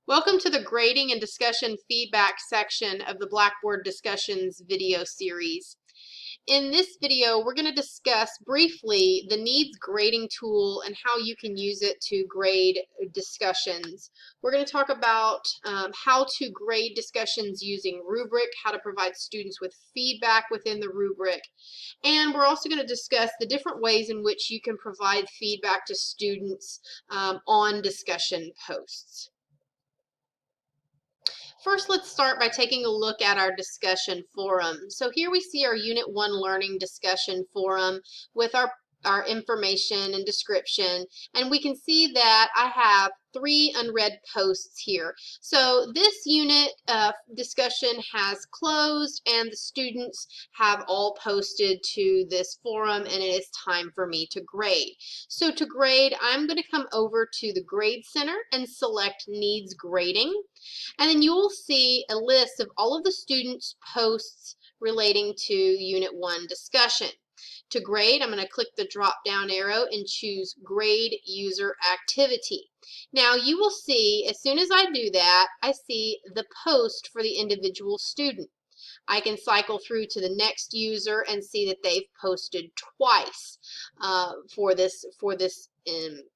Welcome to the grading and discussion feedback section of the Blackboard Discussions video series. In this video, we're going to discuss briefly the needs grading tool and how you can use it to grade discussions. We're going to talk about how to grade discussions using rubric, how to provide students with feedback within the rubric, and we're also going to discuss the different ways in which you can provide feedback to students on discussion posts. First, let's start by taking a look at our discussion forum. So here we see our Unit 1 Learning discussion forum with our information and description, and we can see that I have 3 unread posts here. So this unit discussion has closed and the students have all posted to this forum, and it is time for me to grade. So to grade, I'm going to come over to the Grade Center and select Needs Grading, and then you will see a list of all of the students' posts relating to Unit 1 discussion. To grade, I'm going to click the drop down arrow and choose Grade User Activity. Now you will see, as soon as I do that, I see the post for the individual student. I can cycle through to the next user and see that they've posted twice for this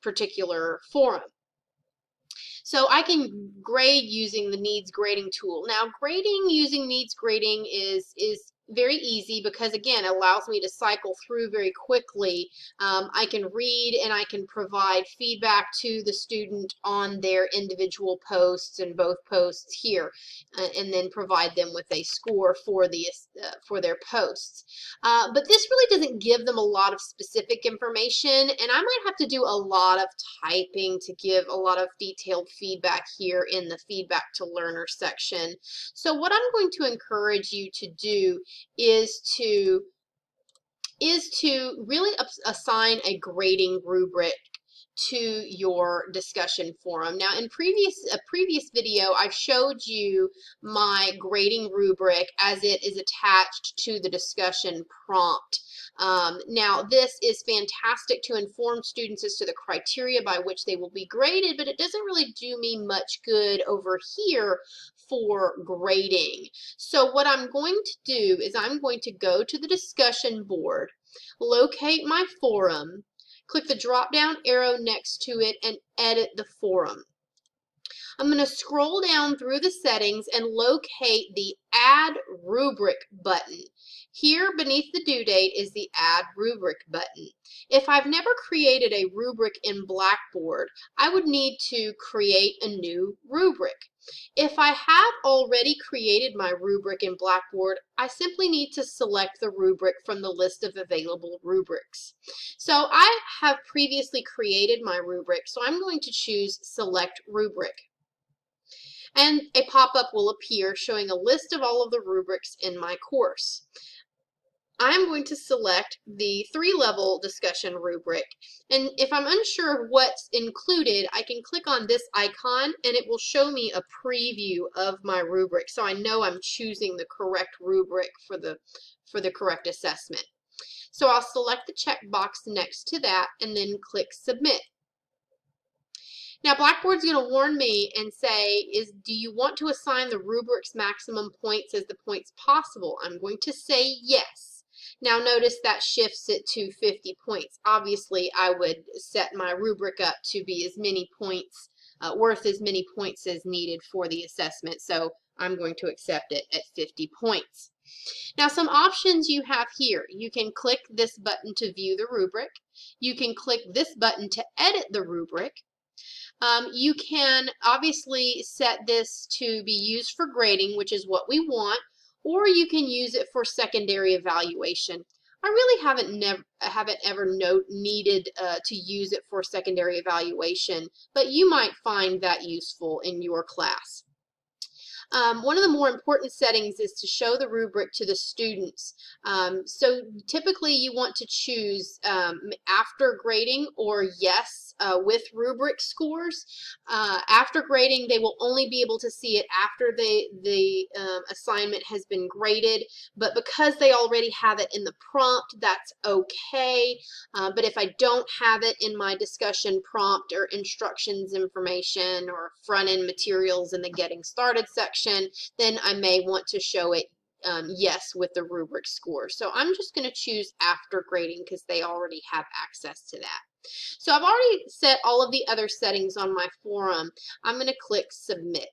particular forum. So I can grade using the needs grading tool. Now, grading using needs grading is very easy because, again, it allows me to cycle through very quickly. I can read and I can provide feedback to the student on their individual posts and both posts here, and then provide them with a score for their posts. But this really doesn't give them a lot of specific information, and I might have to do a lot of typing to give a lot of detailed feedback here in the feedback to learner section. So what I'm going to encourage you to do is to really assign a grading rubric to your discussion forum. Now, in a previous video, I've showed you my grading rubric as it is attached to the discussion prompt. Now, this is fantastic to inform students as to the criteria by which they will be graded, but it doesn't really do me much good over here for grading. So what I'm going to do is I'm going to go to the discussion board, locate my forum, click the drop down arrow next to it, and edit the forum. I'm going to scroll down through the settings and locate the Add Rubric button. Here beneath the due date is the Add Rubric button. If I've never created a rubric in Blackboard, I would need to create a new rubric. If I have already created my rubric in Blackboard, I simply need to select the rubric from the list of available rubrics. So I have previously created my rubric, so I'm going to choose Select Rubric. And a pop-up will appear showing a list of all of the rubrics in my course. I'm going to select the 3-level discussion rubric, and if I'm unsure of what's included, I can click on this icon and it will show me a preview of my rubric, so I know I'm choosing the correct rubric for the correct assessment. So I'll select the checkbox next to that and then click Submit. Now, Blackboard's going to warn me and say, do you want to assign the rubric's maximum points as the points possible? I'm going to say yes. Now notice that shifts it to 50 points. Obviously, I would set my rubric up to be as many points, worth as many points as needed for the assessment. So I'm going to accept it at 50 points. Now, some options you have here. You can click this button to view the rubric. You can click this button to edit the rubric. You can obviously set this to be used for grading, which is what we want, or you can use it for secondary evaluation. I really haven't ever needed to use it for secondary evaluation, but you might find that useful in your class. One of the more important settings is to show the rubric to the students. So typically you want to choose after grading or yes with rubric scores. After grading, they will only be able to see it after the assignment has been graded, but because they already have it in the prompt, that's okay. But if I don't have it in my discussion prompt or instructions information or front-end materials in the Getting Started section, then I may want to show it yes with the rubric score. So I'm just going to choose after grading because they already have access to that. So I've already set all of the other settings on my forum. I'm going to click Submit.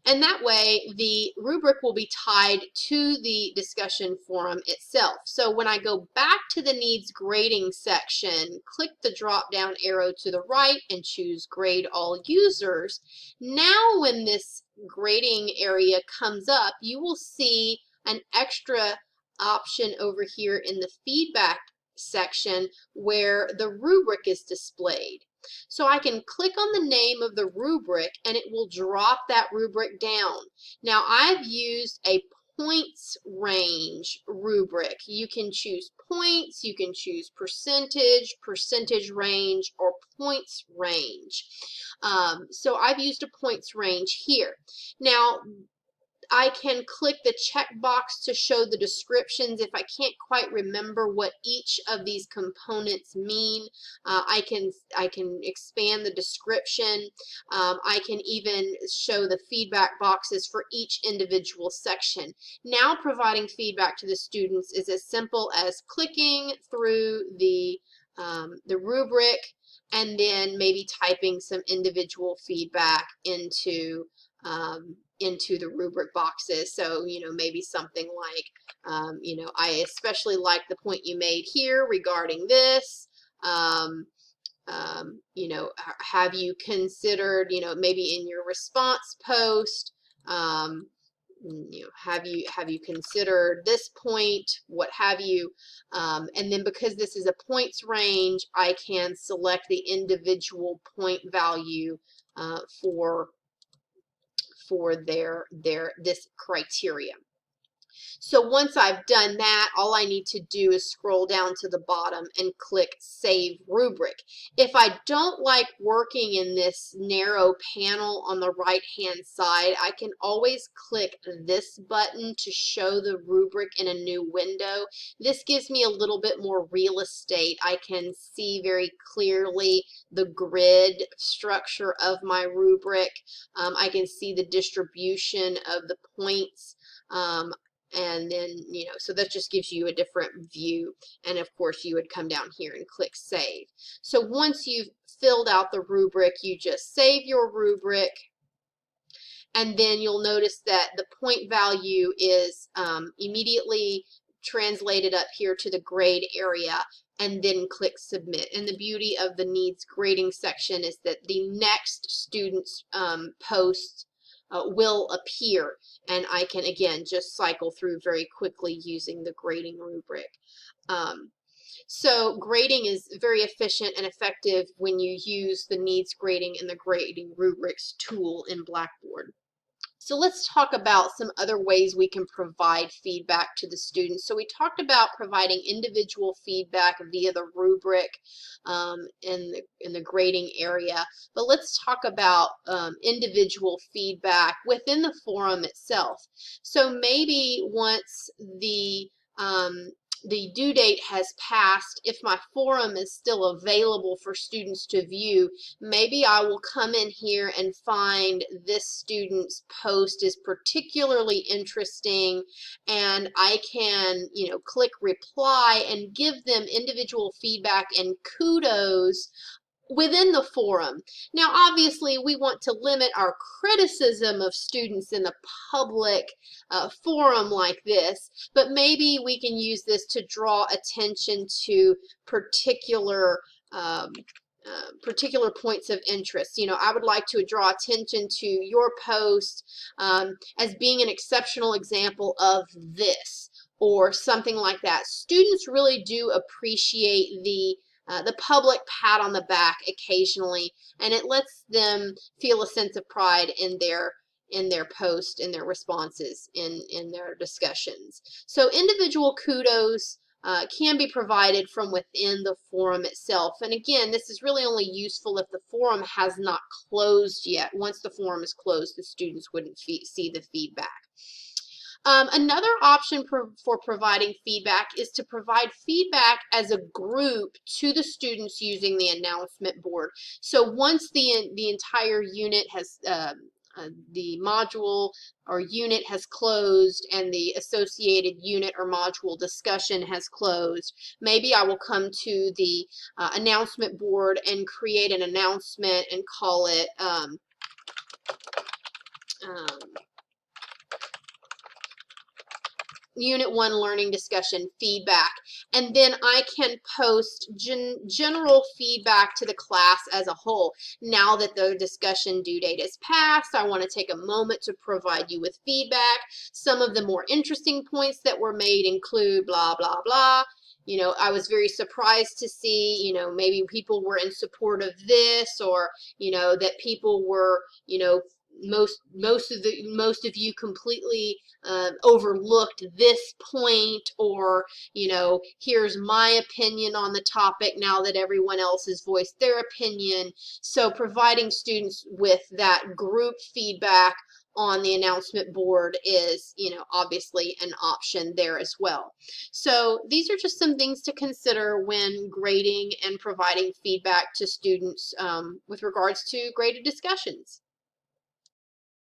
And that way, the rubric will be tied to the discussion forum itself. So when I go back to the needs grading section, click the drop-down arrow to the right and choose Grade All Users. Now when this grading area comes up, you will see an extra option over here in the feedback section where the rubric is displayed. So I can click on the name of the rubric and it will drop that rubric down. Now I've used a points range rubric. You can choose points, you can choose percentage, percentage range, or points range. So I've used a points range here. Now I can click the checkbox to show the descriptions if I can't quite remember what each of these components mean. I can expand the description. I can even show the feedback boxes for each individual section. Now providing feedback to the students is as simple as clicking through the rubric and then maybe typing some individual feedback into the rubric boxes. So, maybe something like, I especially like the point you made here regarding this. Have you considered, maybe in your response post, have you considered this point, what have you, and then because this is a points range, I can select the individual point value for this criteria. So once I've done that, all I need to do is scroll down to the bottom and click Save Rubric. If I don't like working in this narrow panel on the right-hand side, I can always click this button to show the rubric in a new window. This gives me a little bit more real estate. I can see very clearly the grid structure of my rubric. I can see the distribution of the points. And then, so that just gives you a different view. And of course, you would come down here and click Save. So once you've filled out the rubric, you just save your rubric. And then you'll notice that the point value is immediately translated up here to the grade area, and then click Submit. And the beauty of the needs grading section is that the next student's post will appear, and I can again just cycle through very quickly using the grading rubric. So grading is very efficient and effective when you use the needs grading and the grading rubrics tool in Blackboard. So let's talk about some other ways we can provide feedback to the students. So we talked about providing individual feedback via the rubric in the grading area, but let's talk about individual feedback within the forum itself. So maybe once the due date has passed, if my forum is still available for students to view, maybe I will come in here and find this student's post is particularly interesting, and I can, click reply and give them individual feedback and kudos within the forum. Now, obviously, we want to limit our criticism of students in the public forum like this, but maybe we can use this to draw attention to particular points of interest. I would like to draw attention to your post as being an exceptional example of this, or something like that. Students really do appreciate the public pat on the back occasionally, and it lets them feel a sense of pride in their in their post, in their responses, in their discussions. So individual kudos can be provided from within the forum itself. And again, this is really only useful if the forum has not closed yet. Once the forum is closed, the students wouldn't see the feedback. Another option for providing feedback is to provide feedback as a group to the students using the announcement board. So once the entire unit has the module or unit has closed and the associated unit or module discussion has closed, maybe I will come to the announcement board and create an announcement and call it Unit 1 Learning Discussion Feedback, and then I can post general feedback to the class as a whole. Now that the discussion due date is passed, I want to take a moment to provide you with feedback. Some of the more interesting points that were made include blah, blah, blah. You know, I was very surprised to see, you know, maybe people were in support of this, or, you know, that people were, you know, most of you completely overlooked this point, or, you know, here's my opinion on the topic now that everyone else has voiced their opinion. So providing students with that group feedback on the announcement board is, you know, obviously an option there as well. So these are just some things to consider when grading and providing feedback to students with regards to graded discussions.